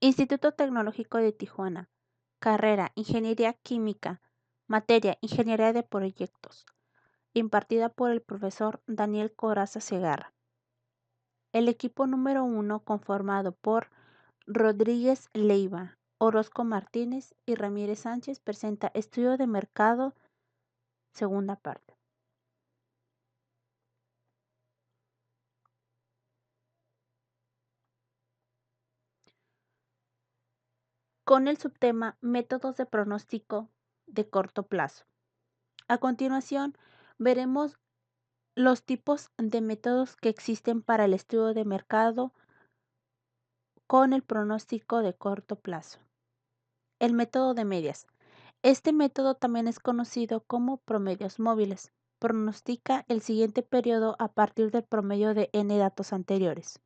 Instituto Tecnológico de Tijuana. Carrera: Ingeniería Química. Materia: Ingeniería de Proyectos. Impartida por el profesor Daniel Coraza Segarra. El equipo número 1, conformado por Rodríguez Leiva, Orozco Martínez y Ramírez Sánchez, presenta Estudio de Mercado, segunda parte. Con el subtema Métodos de pronóstico de corto plazo. A continuación, veremos los tipos de métodos que existen para el estudio de mercado con el pronóstico de corto plazo. El método de medias. Este método también es conocido como promedios móviles. Pronostica el siguiente periodo a partir del promedio de n datos anteriores.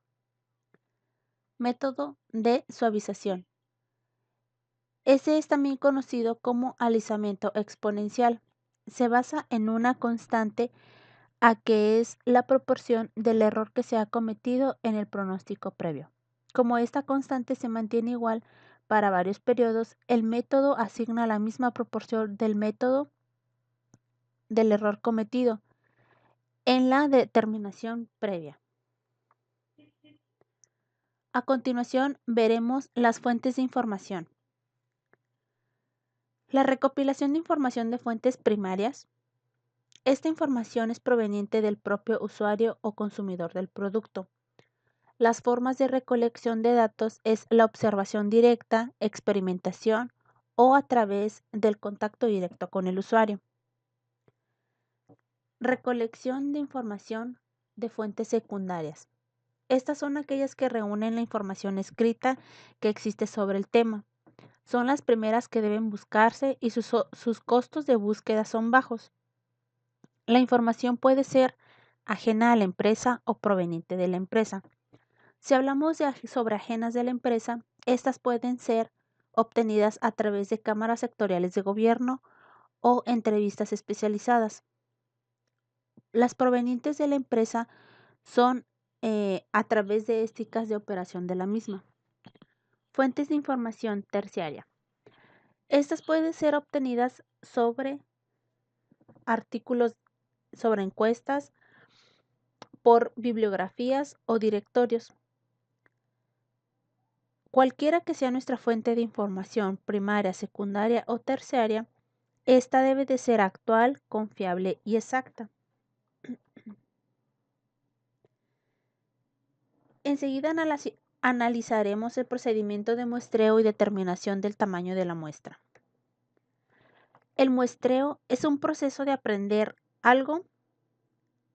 Método de suavización. Este es también conocido como alisamiento exponencial. Se basa en una constante a que es la proporción del error que se ha cometido en el pronóstico previo. Como esta constante se mantiene igual para varios periodos, el método asigna la misma proporción del método del error cometido en la determinación previa. A continuación, veremos las fuentes de información. La recopilación de información de fuentes primarias. Esta información es proveniente del propio usuario o consumidor del producto. Las formas de recolección de datos es la observación directa, experimentación o a través del contacto directo con el usuario. Recolección de información de fuentes secundarias. Estas son aquellas que reúnen la información escrita que existe sobre el tema. Son las primeras que deben buscarse y sus costos de búsqueda son bajos. La información puede ser ajena a la empresa o proveniente de la empresa. Si hablamos sobre ajenas de la empresa, estas pueden ser obtenidas a través de cámaras sectoriales de gobierno o entrevistas especializadas. Las provenientes de la empresa son a través de éticas de operación de la misma. Fuentes de información terciaria. Estas pueden ser obtenidas sobre artículos, sobre encuestas, por bibliografías o directorios. Cualquiera que sea nuestra fuente de información, primaria, secundaria o terciaria, esta debe de ser actual, confiable y exacta. Enseguida analizaremos el procedimiento de muestreo y determinación del tamaño de la muestra. El muestreo es un proceso de aprender algo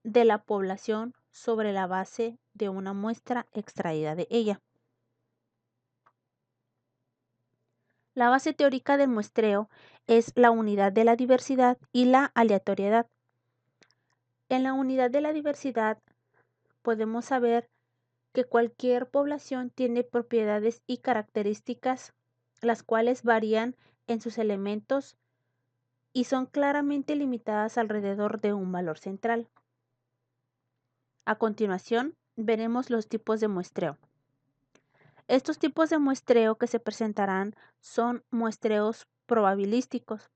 de la población sobre la base de una muestra extraída de ella. La base teórica del muestreo es la unidad de la diversidad y la aleatoriedad. En la unidad de la diversidad podemos saber que cualquier población tiene propiedades y características, las cuales varían en sus elementos y son claramente limitadas alrededor de un valor central. A continuación, veremos los tipos de muestreo. Estos tipos de muestreo que se presentarán son muestreos probabilísticos.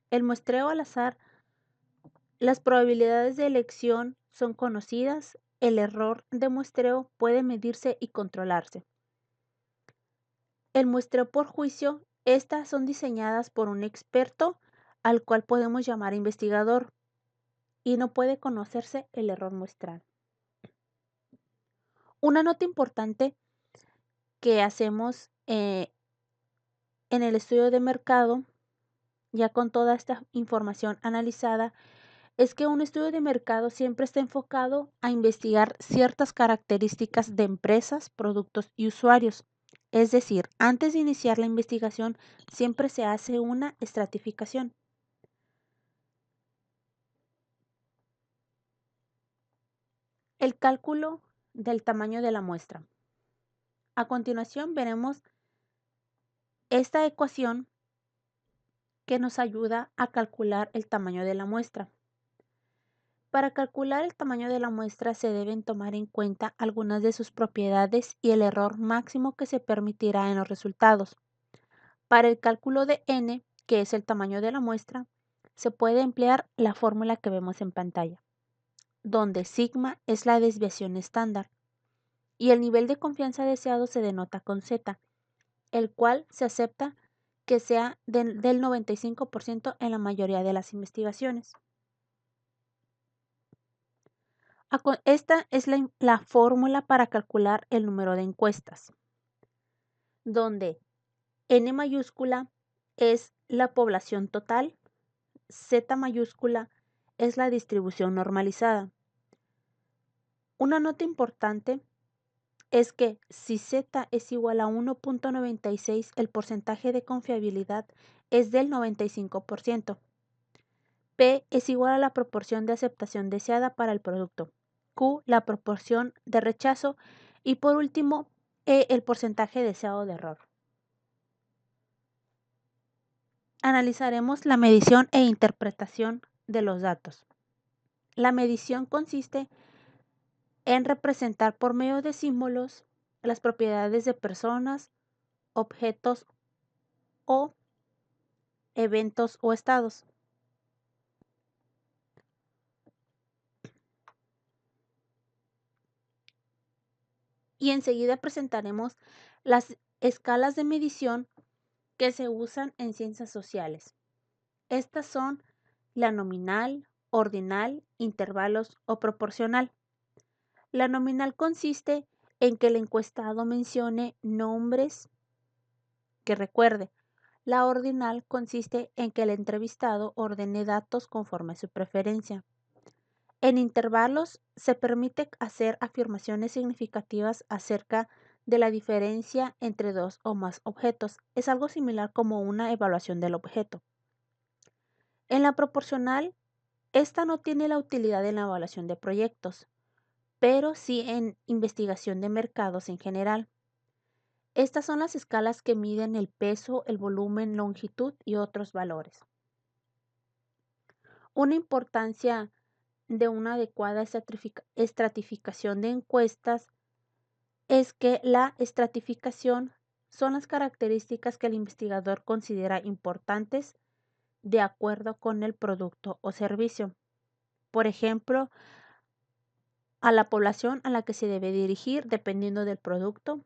El muestreo al azar, las probabilidades de elección son conocidas, el error de muestreo puede medirse y controlarse. El muestreo por juicio, estas son diseñadas por un experto al cual podemos llamar investigador y no puede conocerse el error muestral. Una nota importante que hacemos en el estudio de mercado, ya con toda esta información analizada, es que un estudio de mercado siempre está enfocado a investigar ciertas características de empresas, productos y usuarios. Es decir, antes de iniciar la investigación, siempre se hace una estratificación. El cálculo del tamaño de la muestra. A continuación veremos esta ecuación que nos ayuda a calcular el tamaño de la muestra. Para calcular el tamaño de la muestra se deben tomar en cuenta algunas de sus propiedades y el error máximo que se permitirá en los resultados. Para el cálculo de n, que es el tamaño de la muestra, se puede emplear la fórmula que vemos en pantalla, donde sigma es la desviación estándar y el nivel de confianza deseado se denota con z, el cual se acepta que sea del 95% en la mayoría de las investigaciones. Esta es la fórmula para calcular el número de encuestas, donde N mayúscula es la población total, Z mayúscula es la distribución normalizada. Una nota importante es que si Z es igual a 1.96, el porcentaje de confiabilidad es del 95%. P es igual a la proporción de aceptación deseada para el producto. Q, la proporción de rechazo. Y por último, E, el porcentaje deseado de error. Analizaremos la medición e interpretación de los datos. La medición consiste en representar por medio de símbolos las propiedades de personas, objetos o eventos o estados. Y enseguida presentaremos las escalas de medición que se usan en ciencias sociales. Estas son la nominal, ordinal, intervalos o proporcional. La nominal consiste en que el encuestado mencione nombres que recuerde. La ordinal consiste en que el entrevistado ordene datos conforme a su preferencia. En intervalos se permite hacer afirmaciones significativas acerca de la diferencia entre dos o más objetos. Es algo similar como una evaluación del objeto. En la proporcional, esta no tiene la utilidad en la evaluación de proyectos, pero sí en investigación de mercados en general. Estas son las escalas que miden el peso, el volumen, longitud y otros valores. Una importancia de una adecuada estratificación de encuestas es que la estratificación son las características que el investigador considera importantes de acuerdo con el producto o servicio. Por ejemplo, a la población a la que se debe dirigir dependiendo del producto,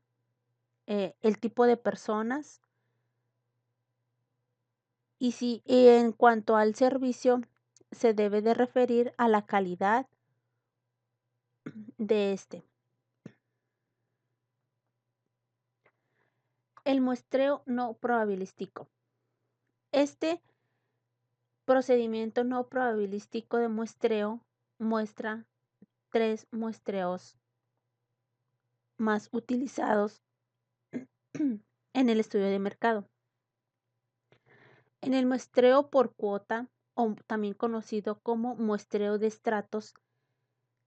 el tipo de personas y si en cuanto al servicio se debe de referir a la calidad de este. El muestreo no probabilístico. Este procedimiento no probabilístico de muestreo muestra 3 muestreos más utilizados en el estudio de mercado. En el muestreo por cuota, o también conocido como muestreo de estratos,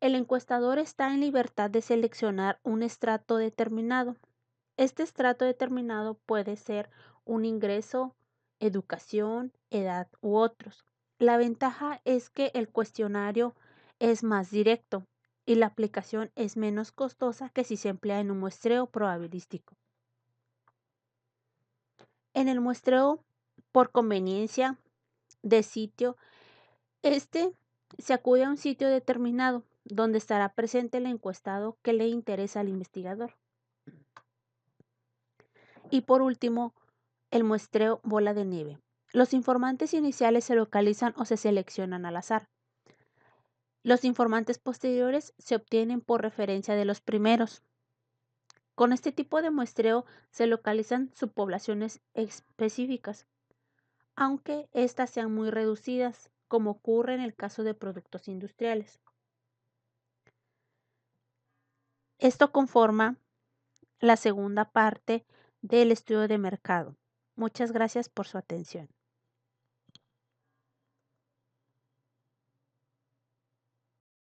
el encuestador está en libertad de seleccionar un estrato determinado. Este estrato determinado puede ser un ingreso, educación, edad u otros. La ventaja es que el cuestionario es más directo y la aplicación es menos costosa que si se emplea en un muestreo probabilístico. En el muestreo por conveniencia de sitio, se acude a un sitio determinado donde estará presente el encuestado que le interesa al investigador. Y por último, el muestreo bola de nieve. Los informantes iniciales se localizan o se seleccionan al azar. Los informantes posteriores se obtienen por referencia de los primeros. Con este tipo de muestreo se localizan subpoblaciones específicas, aunque éstas sean muy reducidas, como ocurre en el caso de productos industriales. Esto conforma la segunda parte del estudio de mercado. Muchas gracias por su atención.